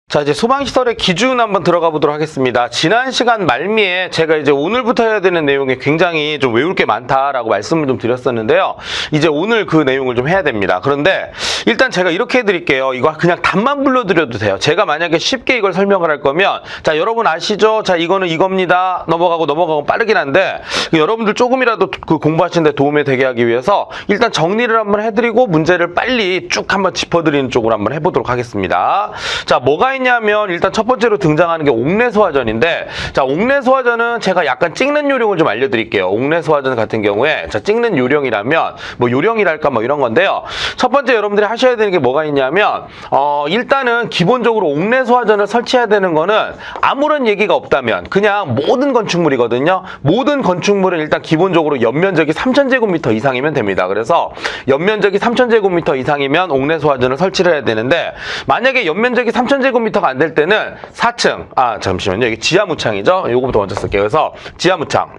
자, 이제 소방시설의 기준 한번 들어가 보도록 하겠습니다. 지난 시간 말미에 제가 이제 오늘부터 해야 되는 내용이 굉장히 좀 외울 게 많다라고 말씀을 좀 드렸었는데요. 이제 오늘 그 내용을 좀 해야 됩니다. 그런데 일단 제가 이렇게 해드릴게요. 이거 그냥 답만 불러드려도 돼요. 제가 만약에 쉽게 이걸 설명을 할 거면, 자, 여러분 아시죠? 자, 이거는 이겁니다. 넘어가고 빠르긴 한데, 여러분들 조금이라도 그 공부하시는 데 도움이 되게 하기 위해서 일단 정리를 한번 해드리고 문제를 빨리 쭉 한번 짚어드리는 쪽으로 한번 해보도록 하겠습니다. 자, 뭐가 있냐면 일단 첫 번째로 등장하는 게 옥내소화전인데, 자, 옥내소화전은 제가 약간 찍는 요령을 좀 알려드릴게요. 옥내소화전 같은 경우에, 자, 찍는 요령이라면 뭐 요령이랄까 뭐 이런 건데요. 첫 번째 여러분들이 하셔야 되는 게 뭐가 있냐면 일단은 기본적으로 옥내소화전을 설치해야 되는 거는 아무런 얘기가 없다면 그냥 모든 건축물이거든요. 모든 건축물은 일단 기본적으로 연면적이 3000제곱미터 이상이면 됩니다. 그래서 연면적이 3000제곱미터 이상이면 옥내소화전을 설치를 해야 되는데, 만약에 연면적이 3000제곱미터가 안 될 때는 4층, 잠시만요. 이게 지하무창이죠. 요거부터 먼저 쓸게요. 그래서 지하무창.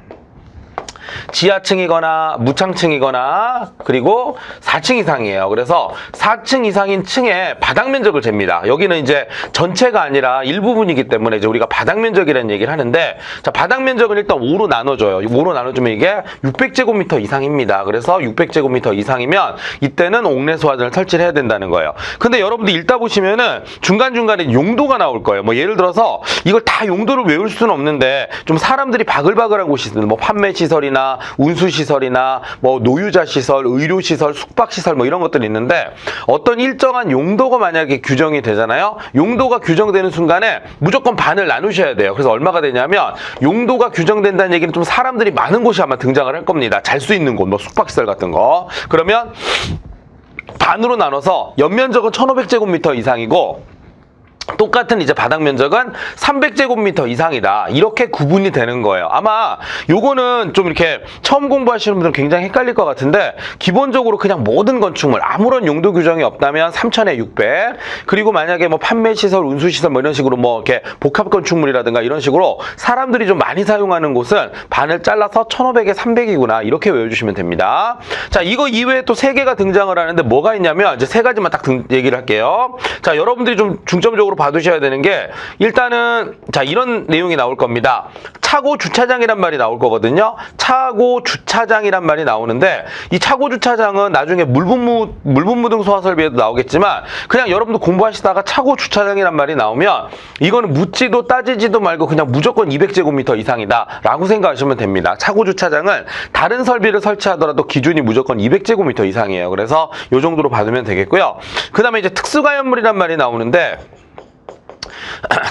지하층이거나 무창층이거나 그리고 4층 이상이에요. 그래서 4층 이상인 층에 바닥 면적을 잽니다. 여기는 이제 전체가 아니라 일부분이기 때문에 이제 우리가 바닥 면적이라는 얘기를 하는데, 자, 바닥 면적을 일단 5로 나눠줘요. 5로 나눠주면 이게 600제곱미터 이상입니다. 그래서 600제곱미터 이상이면 이때는 옥내소화전을 설치를 해야 된다는 거예요. 근데 여러분들 읽다 보시면은 중간중간에 용도가 나올 거예요. 뭐 예를 들어서 이걸 다 용도를 외울 수는 없는데, 좀 사람들이 바글바글한 곳이 있어요. 뭐 판매시설이나 운수시설이나 뭐 노유자시설, 의료시설, 숙박시설 뭐 이런 것들이 있는데, 어떤 일정한 용도가 만약에 규정이 되잖아요. 용도가 규정되는 순간에 무조건 반을 나누셔야 돼요. 그래서 얼마가 되냐면, 용도가 규정된다는 얘기는 좀 사람들이 많은 곳이 아마 등장을 할 겁니다. 잘 수 있는 곳, 뭐 숙박시설 같은 거. 그러면 반으로 나눠서 연면적은 1500제곱미터 이상이고 똑같은 이제 바닥 면적은 300제곱미터 이상이다. 이렇게 구분이 되는 거예요. 아마 요거는 좀 이렇게 처음 공부하시는 분들은 굉장히 헷갈릴 것 같은데, 기본적으로 그냥 모든 건축물 아무런 용도 규정이 없다면 3000에 600, 그리고 만약에 뭐 판매시설, 운수시설 뭐 이런 식으로 뭐 이렇게 복합 건축물이라든가 이런 식으로 사람들이 좀 많이 사용하는 곳은 반을 잘라서 1500에 300이구나. 이렇게 외워주시면 됩니다. 자, 이거 이외에 또 3개가 등장을 하는데 뭐가 있냐면 이제 3가지만 딱 얘기를 할게요. 자, 여러분들이 좀 중점적으로 봐두셔야 되는 게, 일단은 자, 이런 내용이 나올 겁니다. 차고 주차장이란 말이 나올 거거든요. 차고 주차장이란 말이 나오는데, 이 차고 주차장은 나중에 물분무등 소화 설비에도 나오겠지만, 그냥 여러분도 공부하시다가 차고 주차장이란 말이 나오면 이거는 묻지도 따지지도 말고 그냥 무조건 200제곱미터 이상이다 라고 생각하시면 됩니다. 차고 주차장은 다른 설비를 설치하더라도 기준이 무조건 200제곱미터 이상이에요. 그래서 이 정도로 받으면 되겠고요. 그 다음에 이제 특수가연물이란 말이 나오는데,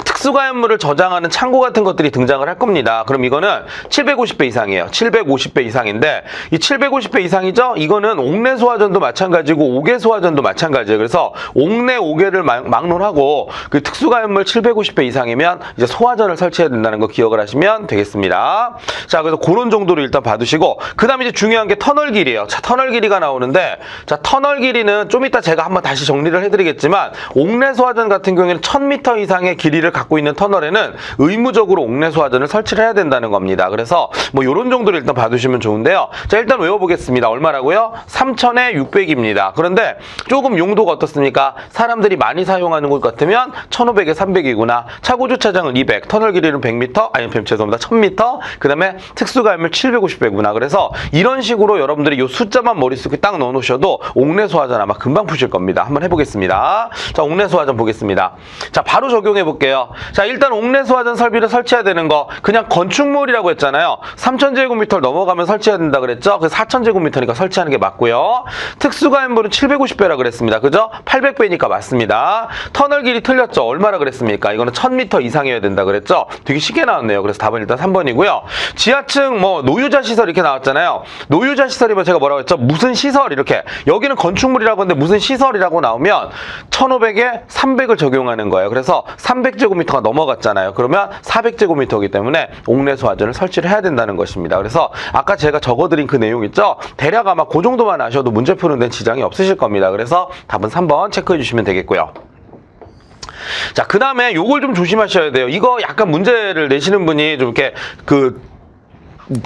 특수가연물을 저장하는 창고 같은 것들이 등장을 할 겁니다. 그럼 이거는 750배 이상이에요. 750배 이상인데, 이 750배 이상이죠? 이거는 옥내소화전도 마찬가지고 옥외소화전도 마찬가지예요. 그래서 옥내, 옥외를 막론하고 그 특수가연물 750배 이상이면 이제 소화전을 설치해야 된다는 거 기억을 하시면 되겠습니다. 자, 그래서 그런 정도로 일단 봐두시고, 그 다음에 이제 중요한 게 터널 길이에요. 자, 터널 길이가 나오는데, 자, 터널 길이는 좀 이따 제가 한번 다시 정리를 해드리겠지만, 옥내소화전 같은 경우에는 1000m 이상의 길이를 갖고 있는 터널에는 의무적으로 옥내소화전을 설치를 해야 된다는 겁니다. 그래서 뭐 이런 정도를 일단 봐두시면 좋은데요. 자, 일단 외워보겠습니다. 얼마라고요? 3000에 600입니다. 그런데 조금 용도가 어떻습니까? 사람들이 많이 사용하는 곳 같으면 1500에 300이구나. 차고 주차장은 200, 터널 길이는 100m, 아니 죄송합니다. 1000m, 그 다음에 특수가연물 750배구나. 그래서 이런 식으로 여러분들이 이 숫자만 머릿속에 딱 넣어놓으셔도 옥내소화전 아마 금방 푸실 겁니다. 한번 해보겠습니다. 자, 옥내소화전 보겠습니다. 자, 바로 적용해 볼게요. 자, 일단 옥내소화전 설비를 설치해야 되는 거, 그냥 건축물이라고 했잖아요. 3000제곱미터를 넘어가면 설치해야 된다 그랬죠? 그래서 4000제곱미터니까 설치하는 게 맞고요. 특수가연물은 750배라 그랬습니다. 그죠? 800배니까 맞습니다. 터널 길이 틀렸죠? 얼마라 그랬습니까? 이거는 1000m 이상이어야 된다 그랬죠? 되게 쉽게 나왔네요. 그래서 답은 일단 3번이고요. 지하층 뭐 노유자 시설 이렇게 나왔잖아요. 노유자 시설이면 제가 뭐라고 했죠? 무슨 시설 이렇게. 여기는 건축물이라고 하는데 무슨 시설이라고 나오면 1500에 300을 적용하는 거예요. 그래서 300제곱미터가 넘어갔잖아요. 그러면 400제곱미터이기 때문에 옥내소화전을 설치를 해야 된다는 것입니다. 그래서 아까 제가 적어드린 그 내용 있죠? 대략 아마 그 정도만 아셔도 문제 푸는 데는 지장이 없으실 겁니다. 그래서 답은 3번 체크해 주시면 되겠고요. 자, 그 다음에 요걸 좀 조심하셔야 돼요. 이거 약간 문제를 내시는 분이 좀 이렇게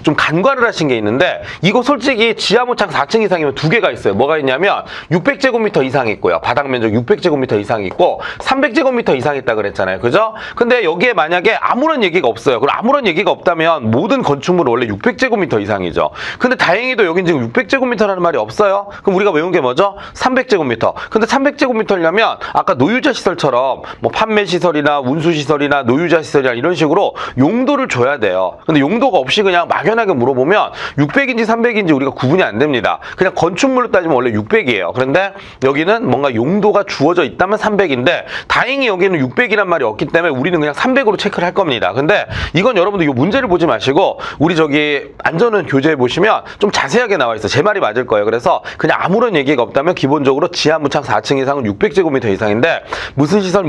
좀 간과를 하신 게 있는데 이거 솔직히 지하모창 4층 이상이면 두 개가 있어요. 뭐가 있냐면 600제곱미터 이상 있고요. 바닥 면적 600제곱미터 이상 있고 300제곱미터 이상 있다 그랬잖아요. 그죠? 근데 여기에 만약에 아무런 얘기가 없어요. 그럼 아무런 얘기가 없다면 모든 건축물은 원래 600제곱미터 이상이죠. 근데 다행히도 여긴 지금 600제곱미터라는 말이 없어요. 그럼 우리가 외운 게 뭐죠? 300제곱미터. 근데 300제곱미터려면 아까 노유자 시설처럼 뭐 판매 시설이나 운수 시설이나 노유자 시설이나 이런 식으로 용도를 줘야 돼요. 근데 용도가 없이 그냥 막연하게 물어보면 600인지 300인지 우리가 구분이 안 됩니다. 그냥 건축물로 따지면 원래 600이에요. 그런데 여기는 뭔가 용도가 주어져 있다면 300인데 다행히 여기는 600이란 말이 없기 때문에 우리는 그냥 300으로 체크를 할 겁니다. 근데 이건 여러분들 이 문제를 보지 마시고 우리 저기 안전은 교재에 보시면 좀 자세하게 나와 있어요. 제 말이 맞을 거예요. 그래서 그냥 아무런 얘기가 없다면 기본적으로 지하 무창 4층 이상은 600제곱미터 이상인데 무슨 시설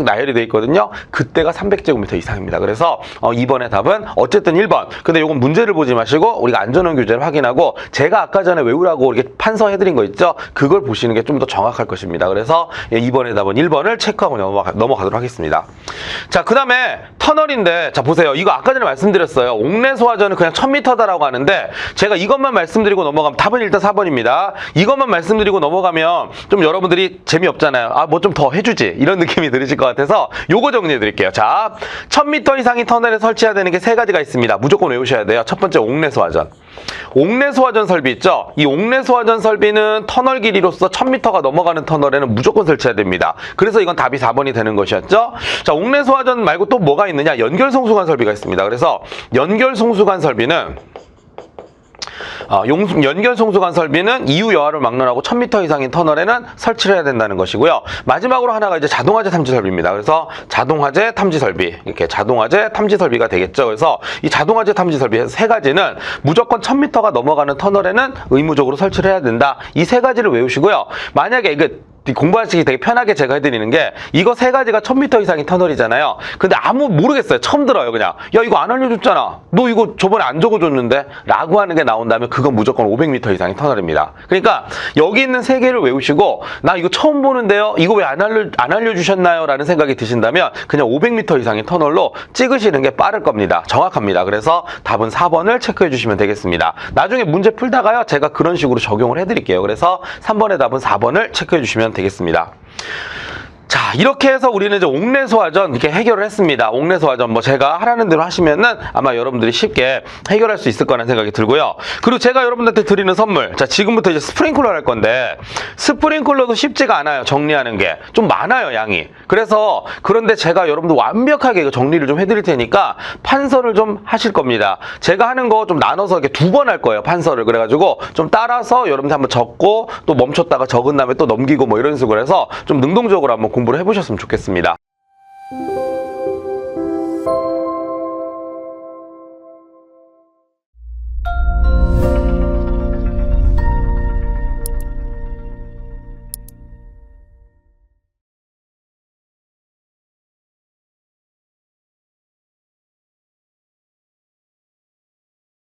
나열이 돼 있거든요. 그때가 300제곱미터 이상입니다. 그래서 이번에 답은 어쨌든 1번. 근데 이건 문제를 보지 마시고 우리가 안전원 교재를 확인하고 제가 아까 전에 외우라고 이렇게 판서해드린 거 있죠? 그걸 보시는 게 좀 더 정확할 것입니다. 그래서 이번에 답은 1번을 체크하고 넘어가도록 하겠습니다. 자, 그 다음에 터널인데 자 보세요. 이거 아까 전에 말씀드렸어요. 옥내 소화전은 그냥 1000m다라고 하는데 제가 이것만 말씀드리고 넘어가면 답은 일단 4번입니다. 이것만 말씀드리고 넘어가면 좀 여러분들이 재미없잖아요. 아, 뭐 좀 더 해주지 이런 느낌이 들으실 것 같아서 요거 정리해 드릴게요. 자, 1000m 이상의 터널에 설치해야 되는 게 세 가지가 있습니다. 무조건 외우셔야 돼요. 첫 번째 옥내 소화전. 옥내 소화전 설비 있죠? 이 옥내 소화전 설비는 터널 길이로서 1000m가 넘어가는 터널에는 무조건 설치해야 됩니다. 그래서 이건 답이 4번이 되는 것이었죠? 자, 옥내 소화전 말고 또 뭐가 있느냐? 연결 송수관 설비가 있습니다. 그래서 연결 송수관 설비는 연결 송수관 설비는 이후 여하를 막론하고 1000m 이상인 터널에는 설치를 해야 된다는 것이고요. 마지막으로 하나가 이제 자동화재 탐지 설비입니다. 그래서 자동화재 탐지 설비, 이렇게 자동화재 탐지 설비가 되겠죠. 그래서 이 자동화재 탐지 설비 세 가지는 무조건 1000m가 넘어가는 터널에는 의무적으로 설치를 해야 된다. 이 세 가지를 외우시고요. 만약에 공부하시기 되게 편하게 제가 해드리는 게 이거 세 가지가 1000m 이상인 터널이잖아요. 근데 아무 모르겠어요. 처음 들어요. 그냥 야 이거 안 알려줬잖아. 너 이거 저번에 안 적어줬는데 라고 하는 게 나온다면 그건 무조건 500m 이상인 터널입니다. 그러니까 여기 있는 세 개를 외우시고 나 이거 처음 보는데요. 이거 왜 안 알려주셨나요? 라는 생각이 드신다면 그냥 500m 이상인 터널로 찍으시는 게 빠를 겁니다. 정확합니다. 그래서 답은 4번을 체크해 주시면 되겠습니다. 나중에 문제 풀다가요. 제가 그런 식으로 적용을 해드릴게요. 그래서 3번의 답은 4번을 체크해 주시면 되겠습니다. 자, 이렇게 해서 우리는 이제 옥내 소화전 이렇게 해결을 했습니다. 옥내 소화전 뭐 제가 하라는 대로 하시면은 아마 여러분들이 쉽게 해결할 수 있을 거라는 생각이 들고요. 그리고 제가 여러분들한테 드리는 선물. 자, 지금부터 이제 스프링클러를 할 건데 스프링클러도 쉽지가 않아요. 정리하는 게 좀 많아요, 양이. 그래서 그런데 제가 여러분들 완벽하게 정리를 좀 해드릴 테니까 판서를 좀 하실 겁니다. 제가 하는 거 좀 나눠서 이렇게 2번 할 거예요. 판서를. 그래가지고 좀 따라서 여러분들 한번 적고 또 멈췄다가 적은 다음에 또 넘기고 뭐 이런 식으로 해서 좀 능동적으로 한번 공부를 해보셨으면 좋겠습니다.